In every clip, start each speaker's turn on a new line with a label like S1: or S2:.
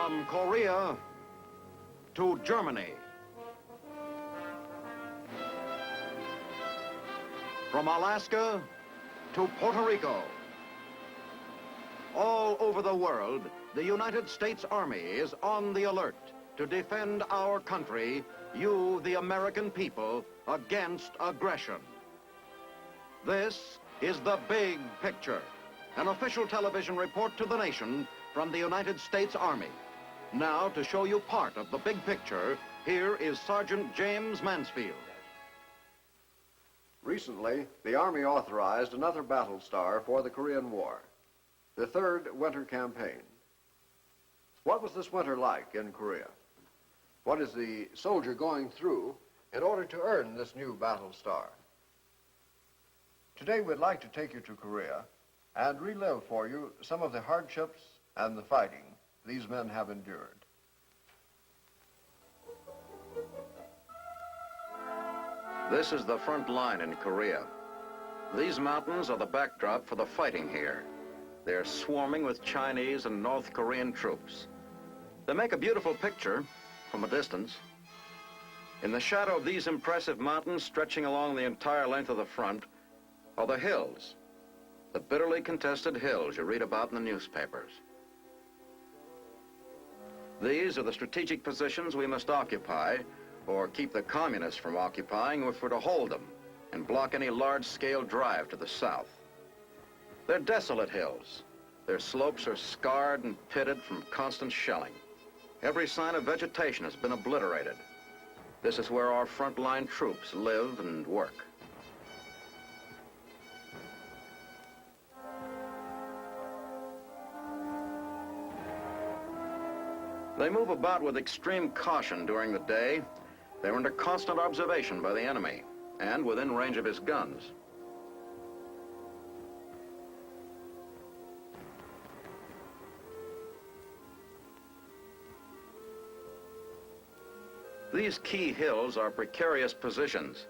S1: From Korea to Germany. From Alaska to Puerto Rico. All over the world, the United States Army is on the alert to defend our country, you, the American people, against aggression. This is The Big Picture, an official television report to the nation from the United States Army. Now, to show you part of the big picture, here is Sergeant James Mansfield.
S2: Recently, the Army authorized another battle star for the Korean War, the third winter campaign. What was this winter like in Korea? What is the soldier going through in order to earn this new battle star? Today, we'd like to take you to Korea and relive for you some of the hardships and the fighting these men have endured.
S1: This is the front line in Korea. These mountains are the backdrop for the fighting here. They're swarming with Chinese and North Korean troops. They make a beautiful picture from a distance. In the shadow of these impressive mountains stretching along the entire length of the front are the hills, the bitterly contested hills you read about in the newspapers. These are the strategic positions we must occupy, or keep the communists from occupying if we're to hold them and block any large-scale drive to the south. They're desolate hills. Their slopes are scarred and pitted from constant shelling. Every sign of vegetation has been obliterated. This is where our frontline troops live and work. They move about with extreme caution during the day. They're under constant observation by the enemy and within range of his guns. These key hills are precarious positions.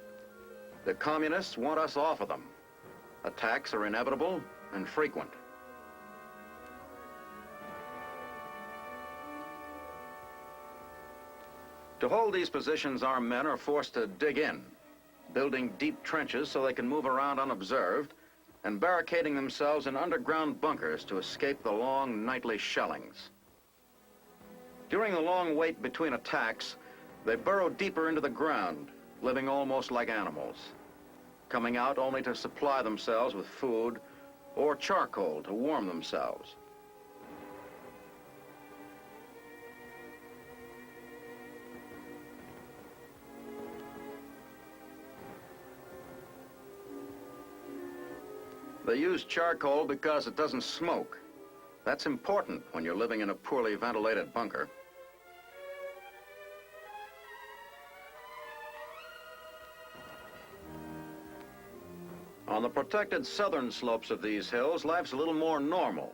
S1: The communists want us off of them. Attacks are inevitable and frequent. To hold these positions, our men are forced to dig in, building deep trenches so they can move around unobserved, and barricading themselves in underground bunkers to escape the long nightly shellings. During the long wait between attacks, they burrow deeper into the ground, living almost like animals, coming out only to supply themselves with food or charcoal to warm themselves. They use charcoal because it doesn't smoke. That's important when you're living in a poorly ventilated bunker. On the protected southern slopes of these hills, life's a little more normal.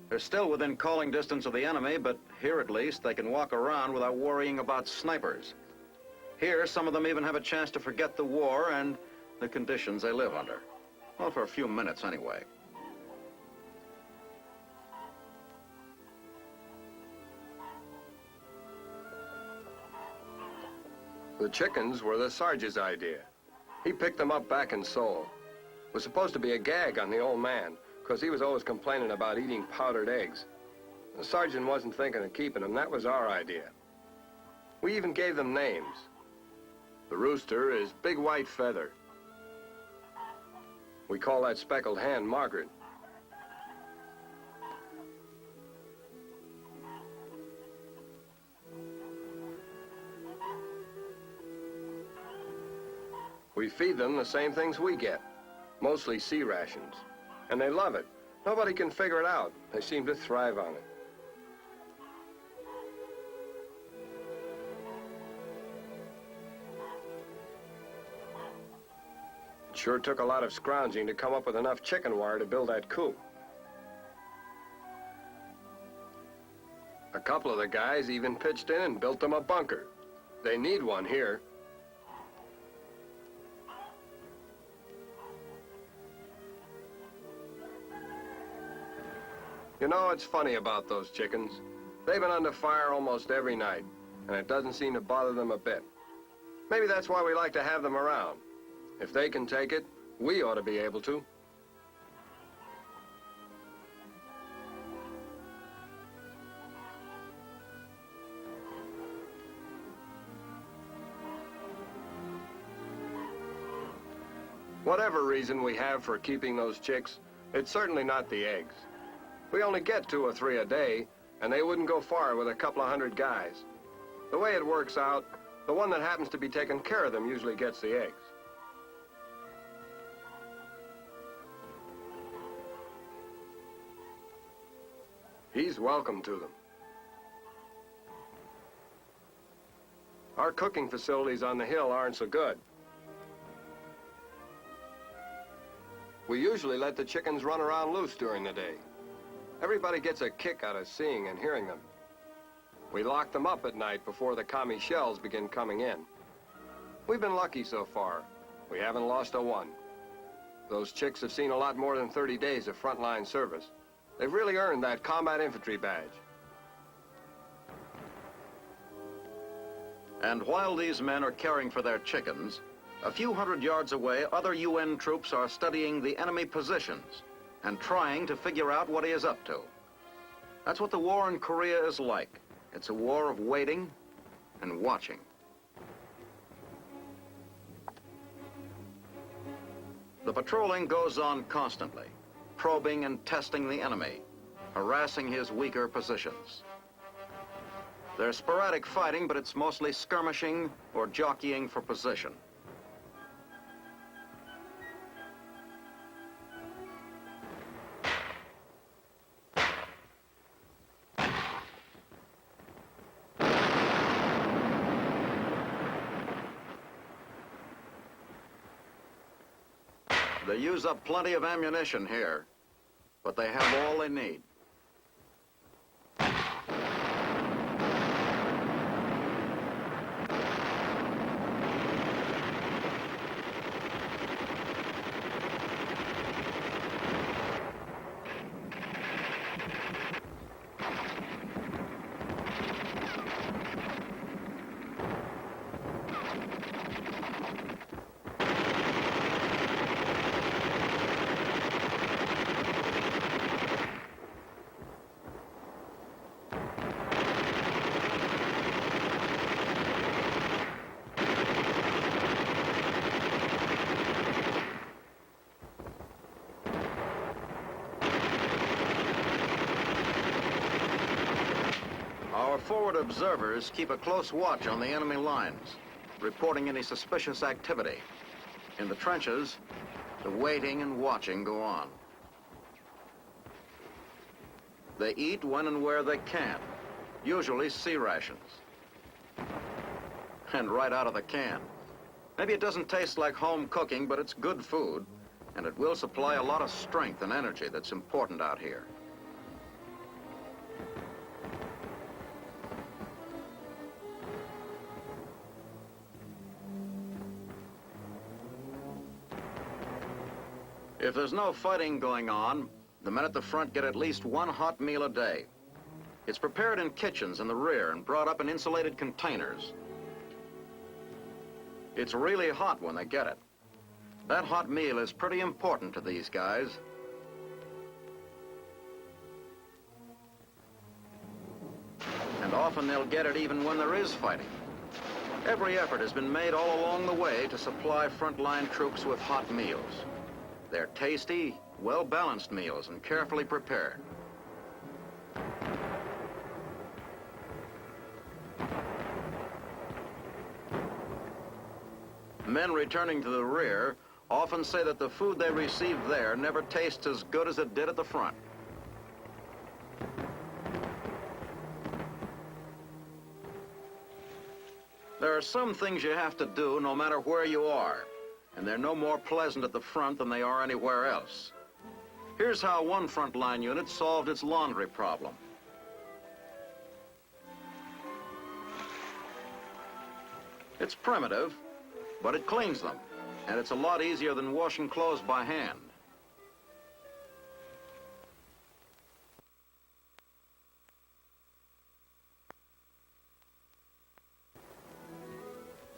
S1: They're still within calling distance of the enemy, but here at least they can walk around without worrying about snipers. Here, some of them even have a chance to forget the war and the conditions they live under. Well, for a few minutes anyway.
S3: The chickens were the Sarge's idea. He picked them up back in Seoul. It was supposed to be a gag on the old man, because he was always complaining about eating powdered eggs. The sergeant wasn't thinking of keeping them. That was our idea. We even gave them names. The rooster is Big White Feather. We call that speckled hen Margaret. We feed them the same things we get, mostly sea rations. And they love it. Nobody can figure it out. They seem to thrive on it. It sure took a lot of scrounging to come up with enough chicken wire to build that coop. A couple of the guys even pitched in and built them a bunker. They need one here. You know, it's funny about those chickens. They've been under fire almost every night, and it doesn't seem to bother them a bit. Maybe that's why we like to have them around. If they can take it, we ought to be able to. Whatever reason we have for keeping those chicks, it's certainly not the eggs. We only get 2 or 3 a day, and they wouldn't go far with a couple of hundred guys. The way it works out, the one that happens to be taking care of them usually gets the eggs. He's welcome to them. Our cooking facilities on the hill aren't so good. We usually let the chickens run around loose during the day. Everybody gets a kick out of seeing and hearing them. We lock them up at night before the commie shells begin coming in. We've been lucky so far. We haven't lost a one. Those chicks have seen a lot more than 30 days of frontline service. They've really earned that combat infantry badge.
S1: And while these men are caring for their chickens, a few hundred yards away, other UN troops are studying the enemy positions and trying to figure out what he is up to. That's what the war in Korea is like. It's a war of waiting and watching. The patrolling goes on constantly, probing and testing the enemy, harassing his weaker positions. There's sporadic fighting, but it's mostly skirmishing or jockeying for position. They use up plenty of ammunition here, but they have all they need. Our forward observers keep a close watch on the enemy lines, reporting any suspicious activity. In the trenches, the waiting and watching go on. They eat when and where they can, usually sea rations. And right out of the can. Maybe it doesn't taste like home cooking, but it's good food, and it will supply a lot of strength and energy that's important out here. If there's no fighting going on, the men at the front get at least one hot meal a day. It's prepared in kitchens in the rear and brought up in insulated containers. It's really hot when they get it. That hot meal is pretty important to these guys. And often they'll get it even when there is fighting. Every effort has been made all along the way to supply frontline troops with hot meals. They're tasty, well-balanced meals and carefully prepared. Men returning to the rear often say that the food they receive there never tastes as good as it did at the front. There are some things you have to do no matter where you are, and they're no more pleasant at the front than they are anywhere else. Here's how one frontline unit solved its laundry problem. It's primitive, but it cleans them, and it's a lot easier than washing clothes by hand.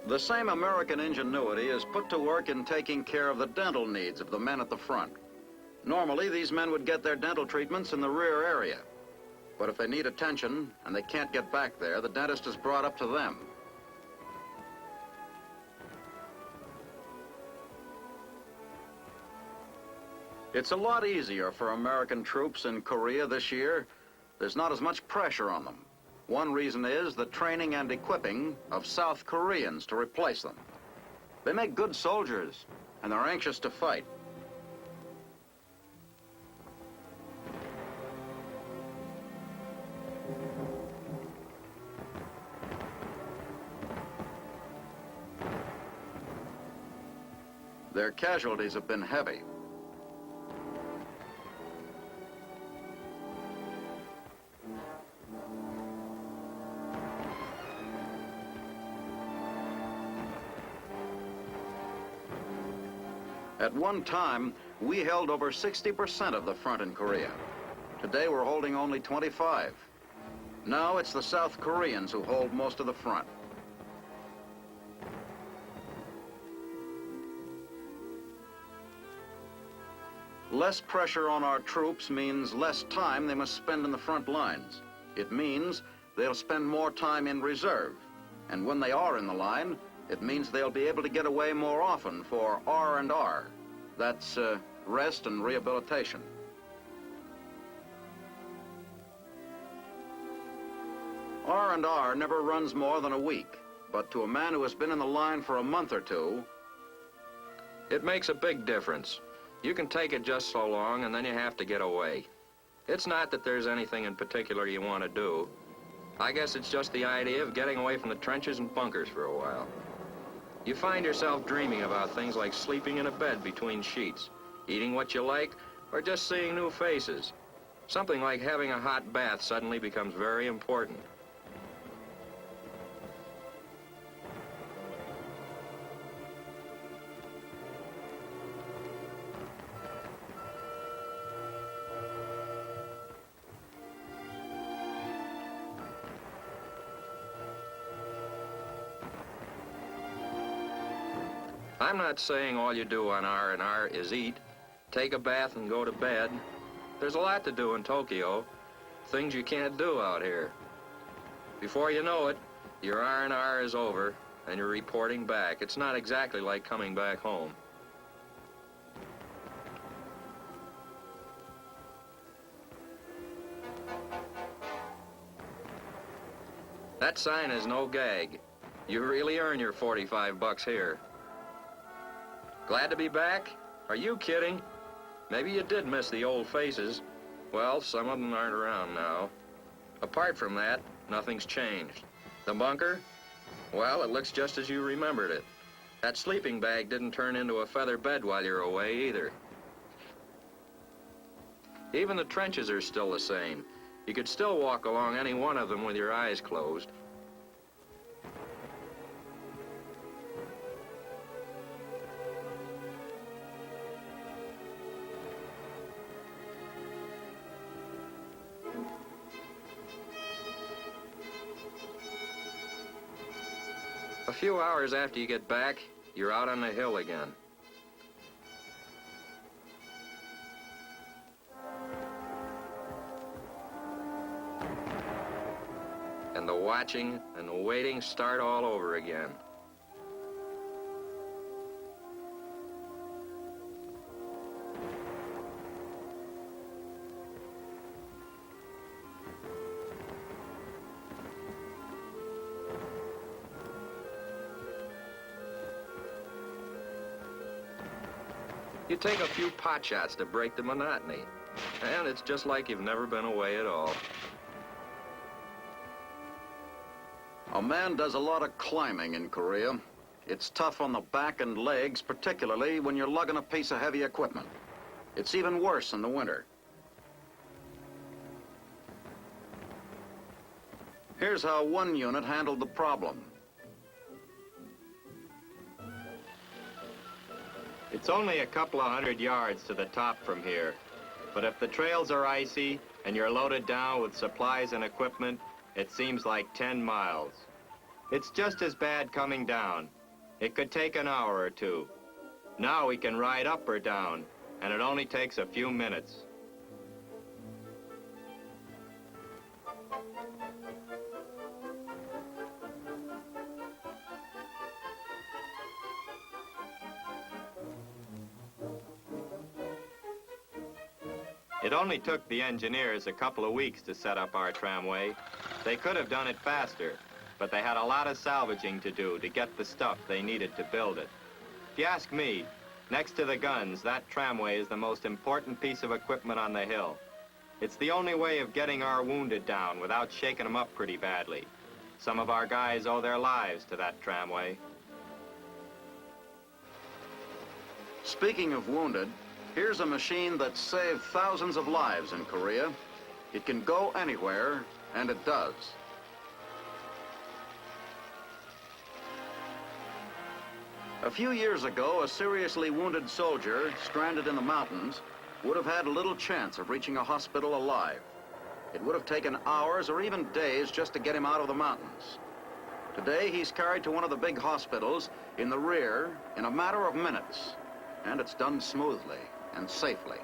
S1: The same American ingenuity is put to work in taking care of the dental needs of the men at the front. Normally, these men would get their dental treatments in the rear area. But if they need attention and they can't get back there, the dentist is brought up to them. It's a lot easier for American troops in Korea this year. There's not as much pressure on them. One reason is the training and equipping of South Koreans to replace them. They make good soldiers, and they're anxious to fight. Their casualties have been heavy. At one time, we held over 60% of the front in Korea. Today, we're holding only 25. Now it's the South Koreans who hold most of the front. Less pressure on our troops means less time they must spend in the front lines. It means they'll spend more time in reserve. And when they are in the line, it means they'll be able to get away more often for R&R. That's rest and rehabilitation. R&R never runs more than a week, but to a man who has been in the line for a month or two,
S4: it makes a big difference. You can take it just so long, and then you have to get away. It's not that there's anything in particular you want to do. I guess it's just the idea of getting away from the trenches and bunkers for a while. You find yourself dreaming about things like sleeping in a bed between sheets, eating what you like, or just seeing new faces. Something like having a hot bath suddenly becomes very important. I'm not saying all you do on R&R is eat, take a bath and go to bed. There's a lot to do in Tokyo, things you can't do out here. Before you know it, your R&R is over and you're reporting back. It's not exactly like coming back home. That sign is no gag. You really earn your 45 bucks here. Glad to be back? Are you kidding? Maybe you did miss the old faces. Well, some of them aren't around now. Apart from that, nothing's changed. The bunker? Well, it looks just as you remembered it. That sleeping bag didn't turn into a feather bed while you're away either. Even the trenches are still the same. You could still walk along any one of them with your eyes closed. A few hours after you get back, you're out on the hill again. And the watching and the waiting start all over again. You take a few pot shots to break the monotony, and it's just like you've never been away at all.
S1: a man does a lot of climbing in Korea. It's tough on the back and legs, particularly when you're lugging a piece of heavy equipment. It's even worse in the winter. Here's how one unit handled the problem.
S5: It's only a couple of 100 yards to the top from here. But if the trails are icy and you're loaded down with supplies and equipment, it seems like 10 miles. It's just as bad coming down. It could take an hour or two. Now we can ride up or down, and it only takes a few minutes. It only took the engineers a couple of weeks to set up our tramway. They could have done it faster, but they had a lot of salvaging to do to get the stuff they needed to build it. If you ask me, next to the guns, that tramway is the most important piece of equipment on the hill. It's the only way of getting our wounded down without shaking them up pretty badly. Some of our guys owe their lives to that tramway.
S1: Speaking of wounded, here's a machine that saved thousands of lives in Korea. It can go anywhere, and it does. A few years ago, a seriously wounded soldier stranded in the mountains would have had little chance of reaching a hospital alive. It would have taken hours or even days just to get him out of the mountains. Today, he's carried to one of the big hospitals in the rear in a matter of minutes, and it's done smoothly and safely.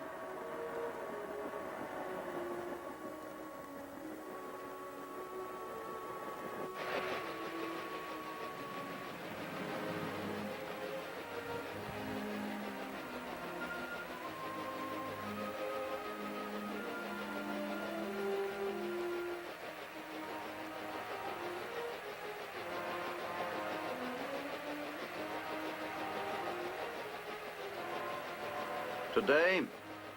S1: Today,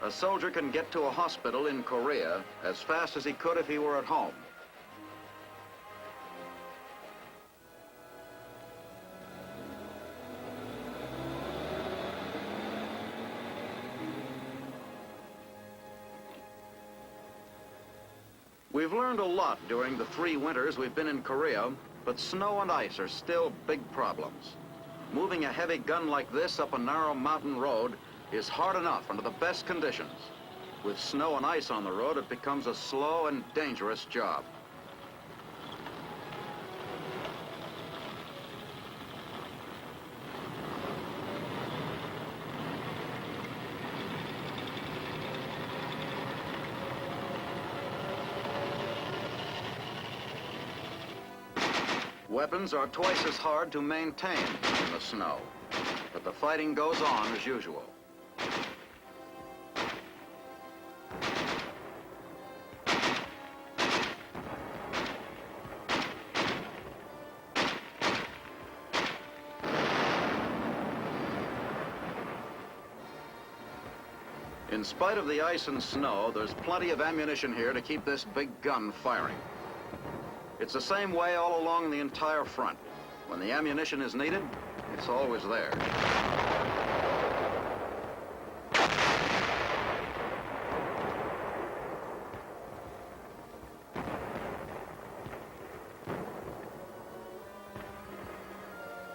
S1: a soldier can get to a hospital in Korea as fast as he could if he were at home. We've learned a lot during the 3 winters we've been in Korea, but snow and ice are still big problems. Moving a heavy gun like this up a narrow mountain road is hard enough under the best conditions. With snow and ice on the road, it becomes a slow and dangerous job. Weapons are twice as hard to maintain in the snow, but the fighting goes on as usual. In spite of the ice and snow, there's plenty of ammunition here to keep this big gun firing. It's the same way all along the entire front. When the ammunition is needed, it's always there.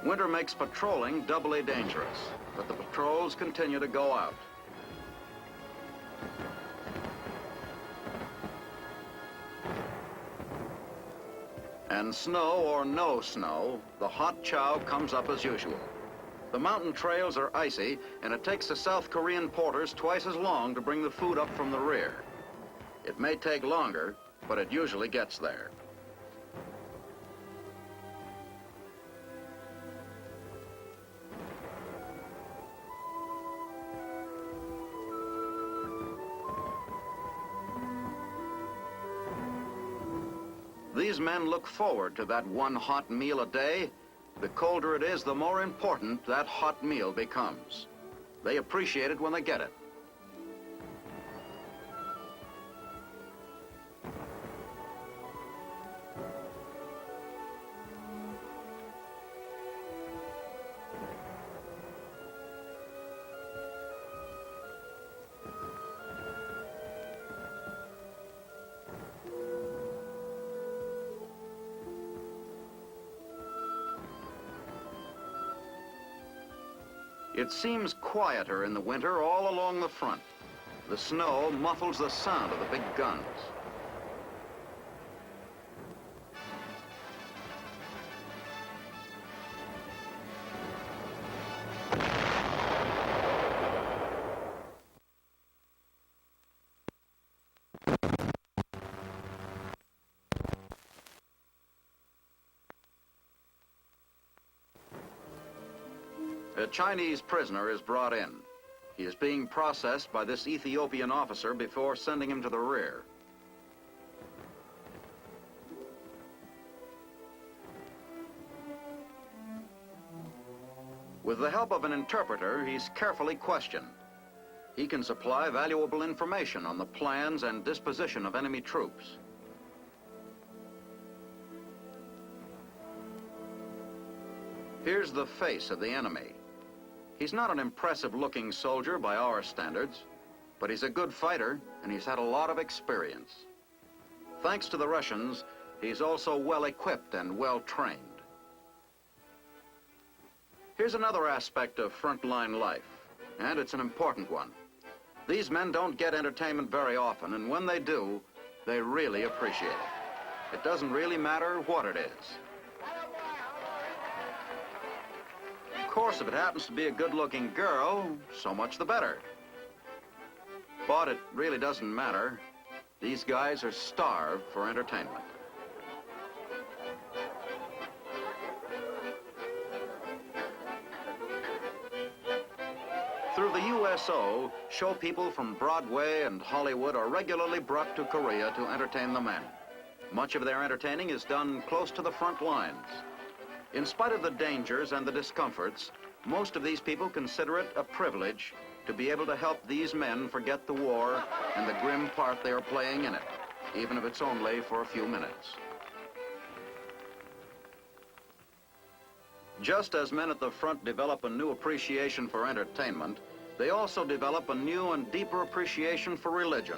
S1: Winter makes patrolling doubly dangerous, but the patrols continue to go out. And snow or no snow, the hot chow comes up as usual. The mountain trails are icy, and it takes the South Korean porters twice as long to bring the food up from the rear. It may take longer, but it usually gets there. These men look forward to that one hot meal a day. The colder it is, the more important that hot meal becomes. They appreciate it when they get it. It seems quieter in the winter all along the front. The snow muffles the sound of the big guns. Chinese prisoner is brought in. He is being processed by this Ethiopian officer before sending him to the rear. With the help of an interpreter, he's carefully questioned. He can supply valuable information on the plans and disposition of enemy troops. Here's the face of the enemy. He's not an impressive-looking soldier by our standards, but he's a good fighter, and he's had a lot of experience. Thanks to the Russians, he's also well-equipped and well-trained. Here's another aspect of frontline life, and it's an important one. These men don't get entertainment very often, and when they do, they really appreciate it. It doesn't really matter what it is. Of course, if it happens to be a good-looking girl, so much the better. But it really doesn't matter. These guys are starved for entertainment. Through the USO, show people from Broadway and Hollywood are regularly brought to Korea to entertain the men. Much of their entertaining is done close to the front lines. In spite of the dangers and the discomforts, most of these people consider it a privilege to be able to help these men forget the war and the grim part they are playing in it, even if it's only for a few minutes. Just as men at the front develop a new appreciation for entertainment, they also develop a new and deeper appreciation for religion.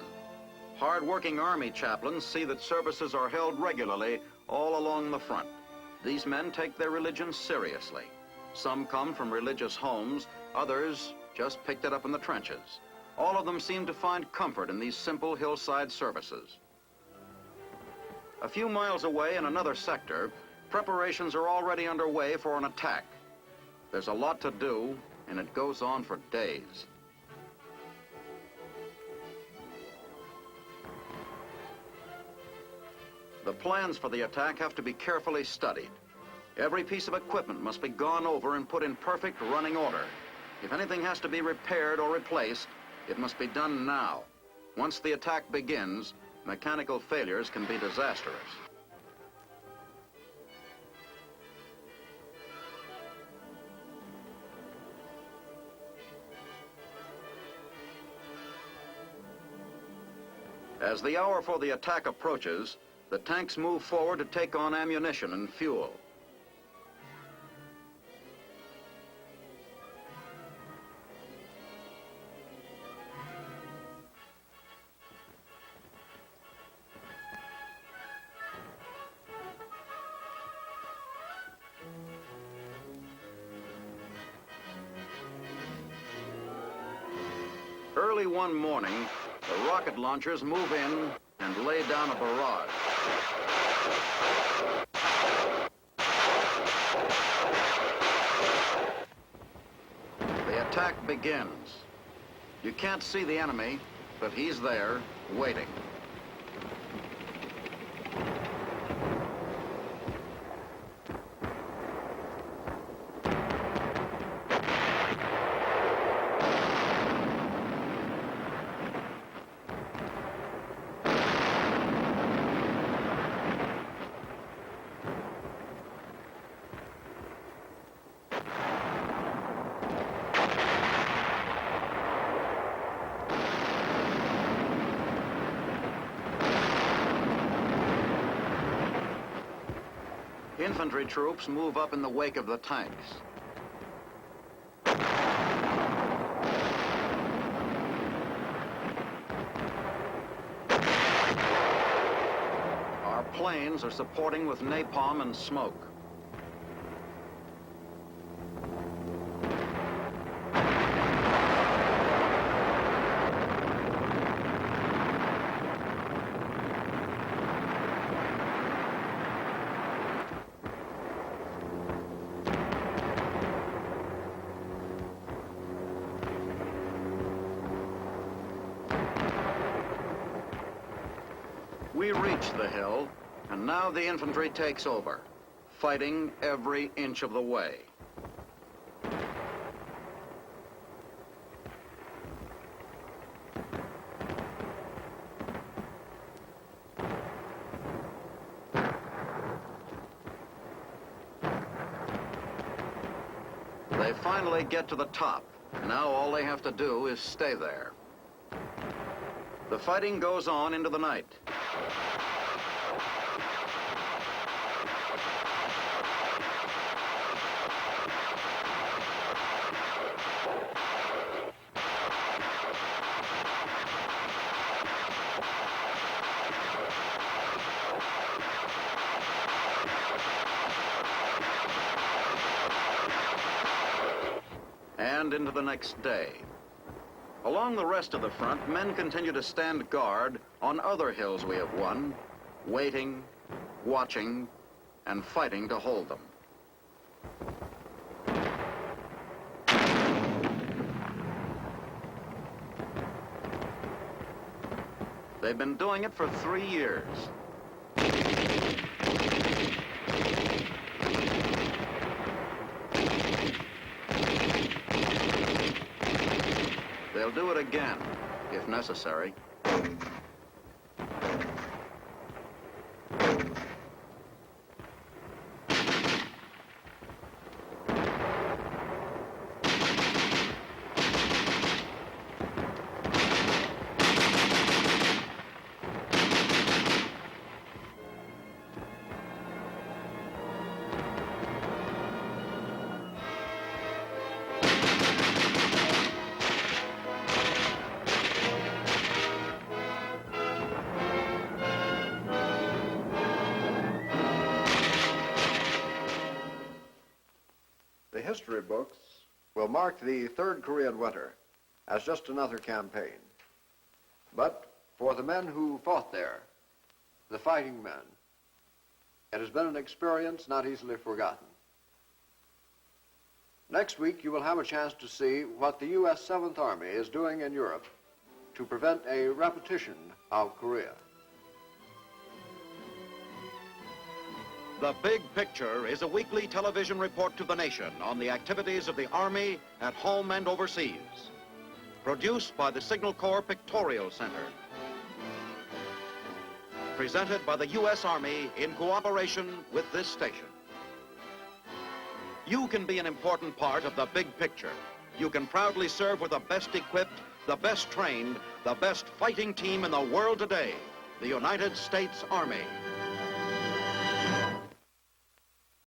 S1: Hard-working Army chaplains see that services are held regularly all along the front. These men take their religion seriously. Some come from religious homes, others just picked it up in the trenches. All of them seem to find comfort in these simple hillside services. A few miles away in another sector, preparations are already underway for an attack. There's a lot to do, and it goes on for days. The plans for the attack have to be carefully studied. Every piece of equipment must be gone over and put in perfect running order. If anything has to be repaired or replaced, it must be done now. Once the attack begins, mechanical failures can be disastrous. As the hour for the attack approaches, the tanks move forward to take on ammunition and fuel. Early one morning, the rocket launchers move in and lay down a barrage. The attack begins. You can't see the enemy, but he's there, waiting. Infantry troops move up in the wake of the tanks. Our planes are supporting with napalm and smoke. We reach the hill, and now the infantry takes over, fighting every inch of the way. finally get to the top. Now all they have to do is stay there. The fighting goes on into the night. And into the next day. Along the rest of the front, men continue to stand guard on other hills we have won, waiting, watching, and fighting to hold them. They've been doing it for 3 years. They'll do it again, if necessary.
S2: The history books will mark the Third Korean Winter as just another campaign. But for the men who fought there, the fighting men, it has been an experience not easily forgotten. Next week, you will have a chance to see what the U.S. 7th Army is doing in Europe to prevent a repetition of Korea.
S6: The Big Picture is a weekly television report to the nation on the activities of the Army at home and overseas. Produced by the Signal Corps Pictorial Center. Presented by the U.S. Army in cooperation with this station. You can be an important part of the big picture. You can proudly serve with the best equipped, the best trained, the best fighting team in the world today, the United States Army.